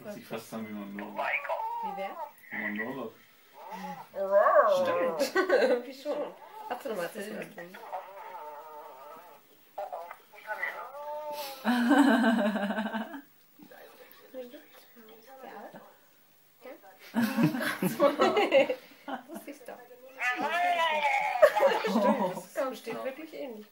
Das sieht fast an wie Mandora. Wie wer? Mandora. Stimmt. Irgendwie schon. Hast du nochmal das mal tun? Wusste ich doch. Stimmt, das steht wirklich ähnlich.